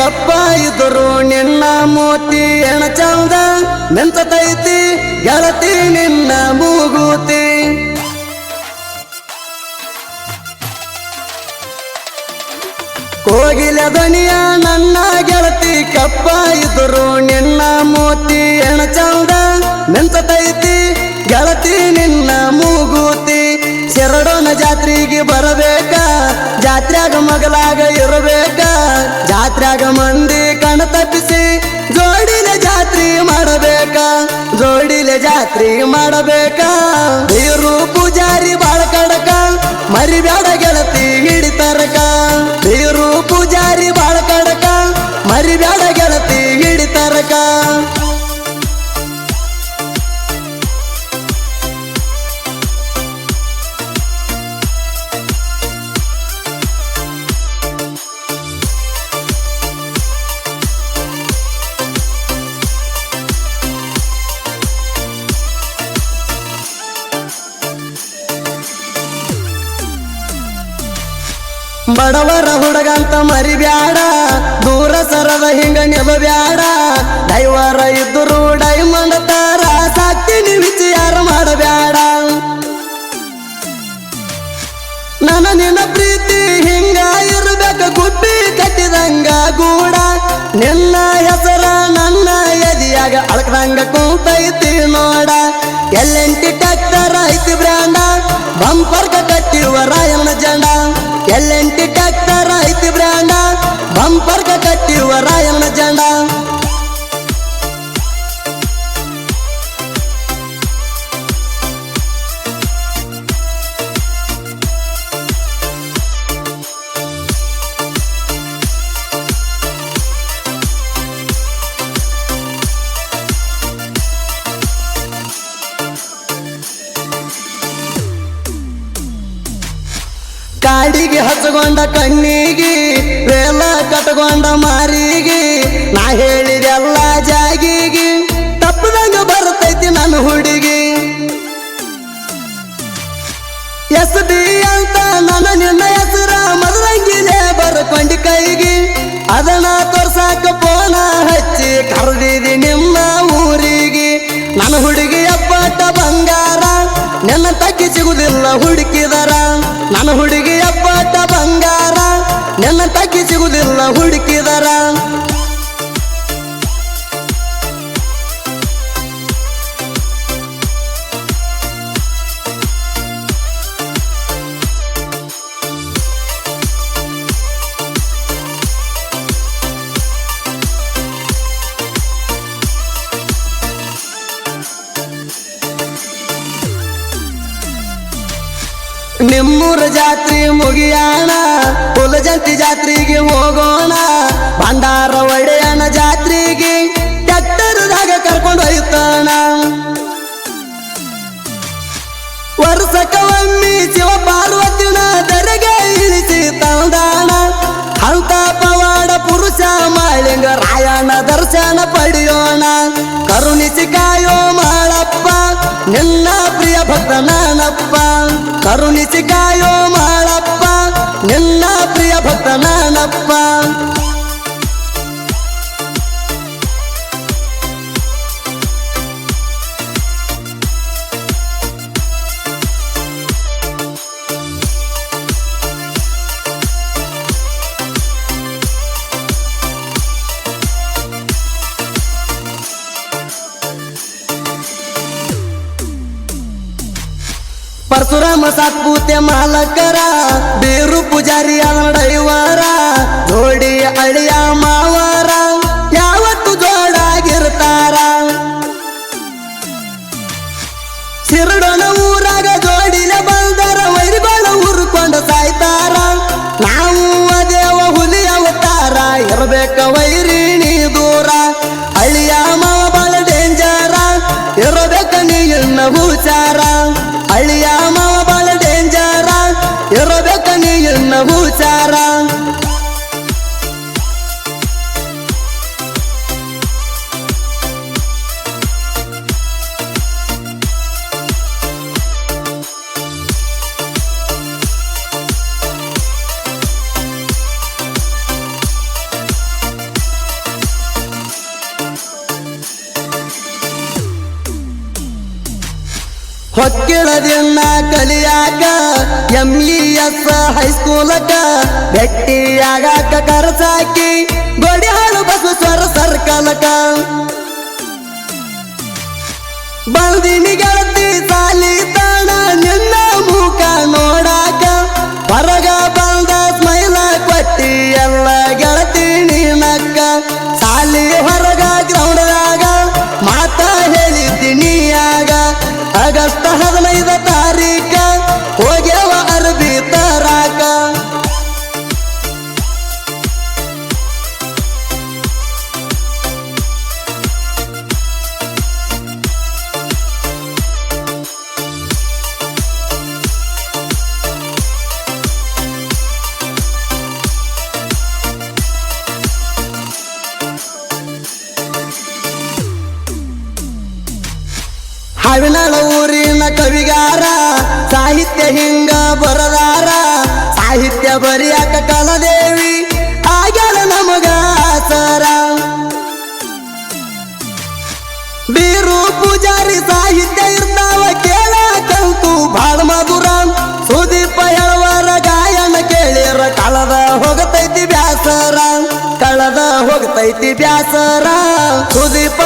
ಕಪ್ಪ ಇದ್ರು ನಿನ್ನ ಮೋತಿ ಎಣ ಚಂದ ಮೆಂತತೈತಿ ಗೆಳತಿ ನಿನ್ನ ಮೂಗುತಿ ಕೋಗಿಲ ದನಿಯ ನನ್ನ ಗೆಳತಿ ಕಪ್ಪ ಇದ್ರು ನಿನ್ನ ಮೋತಿ ಎಣ ಚಂದ ಮೆಂತತೈತಿ ಗೆಳತಿ ನಿನ್ನ ಮೂಗುತಿ ಶರಡೋನ ಜಾತ್ರೆಗೆ ಬರಬೇಕ ಜಾತ್ರ್ಯಾಗ ಮಗಲಾಗ ಇರಬೇಕ ಜಾತ್ರ್ಯಾಗ ಮಂದಿ ಕಣ ತಪ್ಪಿಸಿ ಜೋಡಿಲೆ ಜಾತ್ರೆ ಮಾಡಬೇಕ ಜೋಡಿಲೆ ಜಾತ್ರೆ ಮಾಡಬೇಕ ಬೀರು ಪೂಜಾರಿ ಬಾಳ ಕಡಕ ಮರಿಬ್ಯಾಡ ಗೆಳತಿ ಹಿಡಿತರಕ ಬೀರು ಪೂಜಾರಿ ಬಾಳ ಕಡಕ ಮರಿಬ್ಯಾಡ ಗೆಳತಿ ಹಿಡಿತರಕ ಬಡವರ ಹುಡುಗಂತ ಮರಿಬ್ಯಾಡ ದೂರ ಸರದ ಹಿಂಗ ನೆಬಬ್ಯಾಡ ದೈವರ ಇದ್ದರು ಡೈಮಂಡ್ ತರ ಸಾಕ್ತೀನಿ ವಿಚಾರ ಮಾಡಬ್ಯಾಡ ನನ್ನ ನಿನ್ನ ಪ್ರೀತಿ ಹಿಂಗ ಇರ್ಬೇಕ ಗುಬ್ಬಿ ಕಟ್ಟಿದಂಗ ಗೂಡ ನಿನ್ನ ಹೆಸರ ನನ್ನ ಎದಿಯಾಗ ಅಳಕದಂಗ ಕೂತೈತಿ ನೋಡ ಎಲ್ಲೆಂಟಿ ಟ್ಯಾಕ್ಟರ್ ಐತಿ ಬ್ರ್ಯಾಂಡ ಬಂಪರ್ಗ ಕಟ್ಟಿವ ರಾಯನ ಜಂಡ ಎಲ್ಲೆಂಟಿ ಟ್ಯಾಕ್ಟರ್ ಐತಿ ಬ್ರ್ಯಾಂಡ ಬಂಪರ್ಗ ಕಟ್ಟಿವ ರಾಯನ ಜಂಡ ಕಾಡಿಗೆ ಹಚ್ಚಗೊಂಡ ಕಣ್ಣಿಗೆ ವೇಲ ಕಟ್ಕೊಂಡ ಮಾರಿಗೆ ನಾ ಹೇಳಿದೆಲ್ಲ ಜಾಗಿಗೆ ತಪ್ಪದಂಗ ಬರ್ತೈತಿ ನನ್ನ ಹುಡುಗಿ SB ಅಂತ ನನ್ನ ನಿನ್ನ ಹೆಸರ ಮದರಂಗಿಲೆ ಬರ್ಕೊಂಡಿ ಕೈಗೆ ಅದನ್ನ ತೋರ್ಸಾಕ ಪೋನ ಹಚ್ಚಿ ಕರೆದಿದಿ ನಿಮ್ಮ ಊರಿಗೆ ನನ್ನ ಹುಡುಗಿ ಅಪ್ಪಟ ಬಂಗಾರ ನನ್ನ ತಕ್ಕಿ ಸಿಗುದಿಲ್ಲ ಹುಡುಕಿದರ ನನ್ನ ಹುಡುಗಿ ಅಪ್ಪಟ ಬಂಗಾರ ನನ್ನ ತಕ್ಕಿ ಸಿಗುದಿಲ್ಲ ಹುಡುಕಿದರ ನಿಮ್ಮೂರ ಜಾತ್ರೆ ಮುಗಿಯಾಣ ಕುಲಜಂತಿ ಜಾತ್ರೆಗೆ ಹೋಗೋಣ ಭಂಡಾರ ಒಡೆಯನ ಜಾತ್ರೆಗೆ ಟ್ಯಾಕ್ಟರ್ದಾಗ ಕರ್ಕೊಂಡು ಹೋಯ್ತಾನ ವರ್ಷಕ್ಕ ಒಮ್ಮೆ ಶಿವ ಪಾರ್ವತಿನ ದರೆಗೆ ಇಳಿಸಿ ತಂದಾಣ ಅಂತ ಪವಾಡ ಪುರುಷ ಮಾಳಿಂಗ ರಾಯಣ ದರ್ಶನ ಪಡೆಯೋಣ ಕರುಣಿಸಿ ಕಾಯೋ ಮಾಳಪ್ಪ ನಿನ್ನ ಪ್ರಿಯ ಭಕ್ತ ನಾನಪ್ಪ ಕರುಣಿಸಿ ಕಾಯೋ ಮಾಳಪ್ಪ ನಿನ್ನ ಪ್ರಿಯ ಭಕ್ತ ನಾನಪ್ಪ ಪರಶುರಾಮ ಸಾತ್ಪೂತೆ ಮಾಲಕರ ಬೀರು ಪೂಜಾರಿ ಡೈವರ ಜೋಡಿ ಅಳಿಯ ಮಾವರ ಯಾವತ್ತು ಜೋಡಾಗಿರ್ತಾರ ಶಿರಡೋನ ಊರಾಗ ಜೋಡಿಲೆ ಬಂದರ ವೈರಿಗಳ ಊರ್ಕೊಂಡ ಸಾಯ್ತಾರ ನಾವು ಅದೇವ ಹುಲಿ ಅವತಾರ ಇರ್ಬೇಕ ವೈರಿಣಿ ದೂರ ಅಳಿಯ ಮಾವ ಬಾಳ ಡೇಂಜರ ಇರಬೇಕ ನೀನ್ನ ಹುಚಾರ ಅಳಿಯ ಮಾವ ಬಾಳ ಡೇಂಜರ ಇರಬೇಕ ನೀನ್ನ ಹುಚಾರ ದಿನ ಕಲಿಯಾಕ MES ಹೈಸ್ಕೂಲಕ ಭೆಟ್ಟಿಯಾಗಾಕ ಕರ್ಸಾಕಿ ಗೋಡಿಹಾಳು ಬಸವೇಶ್ವರ ಸರ್ಕಲಕ ಬಂದಿನಿ ಗೆಳತಿ ಸಾಲಿ ತಾಣ ನಿನ್ನ ಮುಖ ನೋಡಾಕ ಹೊರಗ ಬಂದ ಸ್ಮೈಲ ಕೊಟ್ಟಿ ಎಲ್ಲ ಗೆಳತಿ ನೀನಕ್ಕ ಸಾಲಿ ಹೊರಗ ಗ್ರೌಂಡ್ದಾಗ ಮಾತ ಹೇಳಿದ್ದೀನಿ ಆಗ ಆಗಸ್ಟ್ 15 ತಾರೀಕ ಹೋಗ್ಯವ ಅರ್ಬಿ ತರಾಕ ಹಾವಿನಾಳ ಊರಿನ ಕವಿಗಾರ ಸಾಹಿತ್ಯ ಹಿಂಗ ಬರದಾರ ಸಾಹಿತ್ಯ ಬರಿಯಾಕ ಕಲಾದೇವಿ ಆಗ್ಯಾಳ ನಮಗ ಆಸರ ಬೀರು ಪೂಜಾರಿ ಸಾಹಿತ್ಯ ಇರ್ತಾವ ಕೇಳಕಂತೂ ಬಾಳ ಮಧುರ ಸುದೀಪ ಹೇಳುವರ ಗಾಯನ ಕೇಳಿರ ಕಳದ ಹೋಗತೈತಿ ಬ್ಯಾಸರ ಕಳದ ಹೋಗತೈತಿ ಬ್ಯಾಸರ ಸುದೀಪ